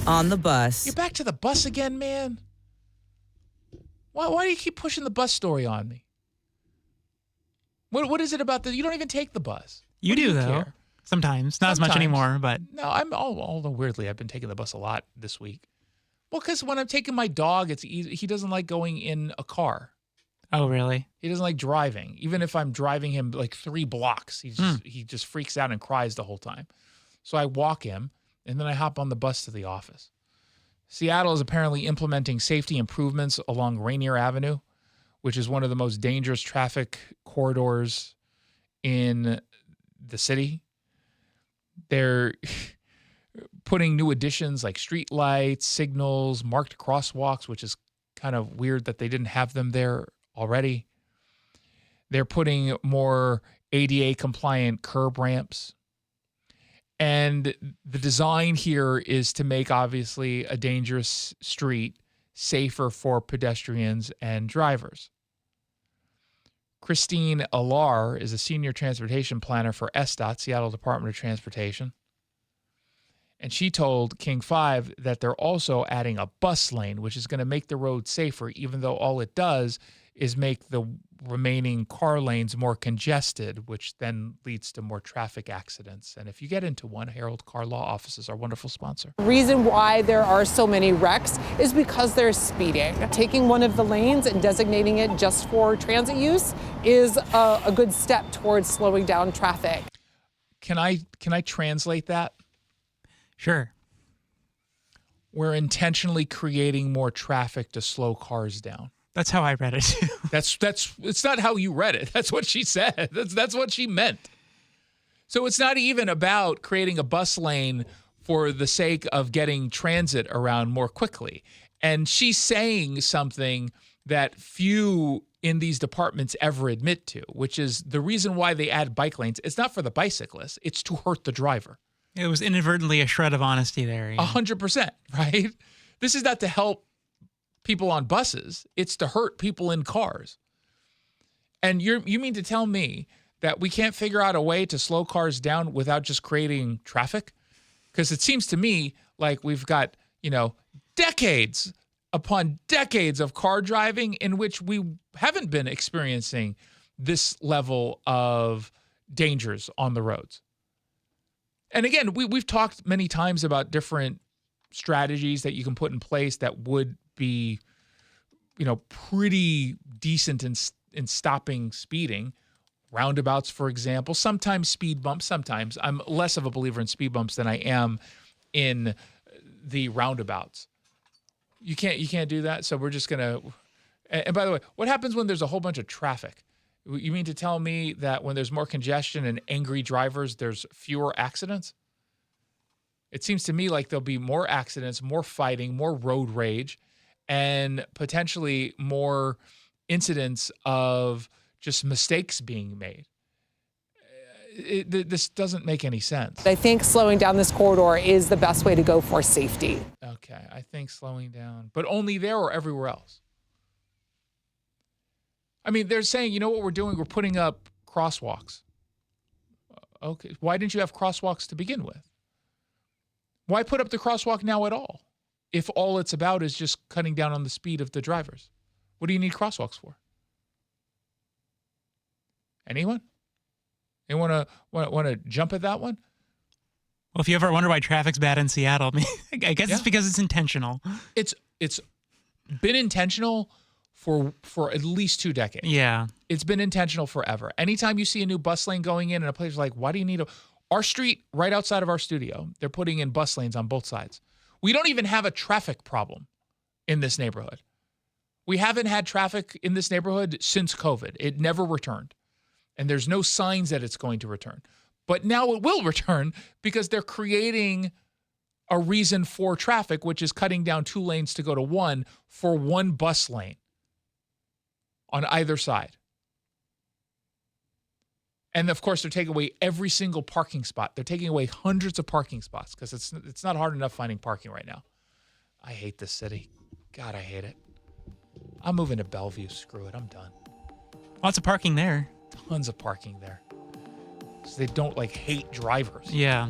on the bus. You're back to the bus again, man. Why do you keep pushing the bus story on me? What is it about you don't even take the bus. You do, though. Care? Sometimes. Not as much anymore, but. No, I'm although weirdly, I've been taking the bus a lot this week. Well, because when I'm taking my dog, it's easy. He doesn't like going in a car. Oh, really? He doesn't like driving. Even if I'm driving him like 3 blocks, he just freaks out and cries the whole time. So I walk him, and then I hop on the bus to the office. Seattle is apparently implementing safety improvements along Rainier Avenue, which is one of the most dangerous traffic corridors in the city. They're putting new additions like street lights, signals, marked crosswalks, which is kind of weird that they didn't have them there already. They're putting more ADA compliant curb ramps. And the design here is to make, obviously, a dangerous street safer for pedestrians and drivers. Christine Alar is a senior transportation planner for SDOT, Seattle Department of Transportation. And she told King 5 that they're also adding a bus lane, which is going to make the road safer, even though all it does is make the remaining car lanes more congested, which then leads to more traffic accidents. And if you get into one, Harold Car Law Office is our wonderful sponsor. The reason why there are so many wrecks is because they're speeding. Taking one of the lanes and designating it just for transit use is a good step towards slowing down traffic. Can I translate that? Sure. We're intentionally creating more traffic to slow cars down. That's how I read it too. That's it's not how you read it. That's what she said. That's what she meant. So it's not even about creating a bus lane for the sake of getting transit around more quickly. And she's saying something that few in these departments ever admit to, which is the reason why they add bike lanes. It's not for the bicyclists. It's to hurt the driver. It was inadvertently a shred of honesty there. 100%, right? This is not to help people on buses. It's to hurt people in cars. And you mean to tell me that we can't figure out a way to slow cars down without just creating traffic? Because it seems to me like we've got, decades upon decades of car driving in which we haven't been experiencing this level of dangers on the roads. And again, we've talked many times about different strategies that you can put in place that would be, pretty decent in stopping speeding. Roundabouts, for example, sometimes speed bumps, sometimes. I'm less of a believer in speed bumps than I am in the roundabouts. You can't do that. So we're just going to, and by the way, what happens when there's a whole bunch of traffic? You mean to tell me that when there's more congestion and angry drivers, there's fewer accidents? It seems to me like there'll be more accidents, more fighting, more road rage, and potentially more incidents of just mistakes being made. This doesn't make any sense. I think slowing down this corridor is the best way to go for safety. Okay, I think slowing down, but only there or everywhere else? I mean, they're saying, you know what we're doing? We're putting up crosswalks. Okay, why didn't you have crosswalks to begin with? Why put up the crosswalk now at all? If all it's about is just cutting down on the speed of the drivers. What do you need crosswalks for? Anyone? Anyone want to jump at that one? Well, if you ever wonder why traffic's bad in Seattle, I guess it's because it's intentional. It's been intentional for at least 2 decades. Yeah. It's been intentional forever. Anytime you see a new bus lane going in a place like, why do you need our street right outside of our studio, they're putting in bus lanes on both sides. We don't even have a traffic problem in this neighborhood. We haven't had traffic in this neighborhood since COVID. It never returned. And there's no signs that it's going to return. But now it will return because they're creating a reason for traffic, which is cutting down 2 lanes to go to 1 for 1 bus lane on either side. And of course, they're taking away every single parking spot. They're taking away hundreds of parking spots because it's not hard enough finding parking right now. I hate this city. God, I hate it. I'm moving to Bellevue. Screw it. I'm done. Lots of parking there. Tons of parking there. So they don't hate drivers. Yeah.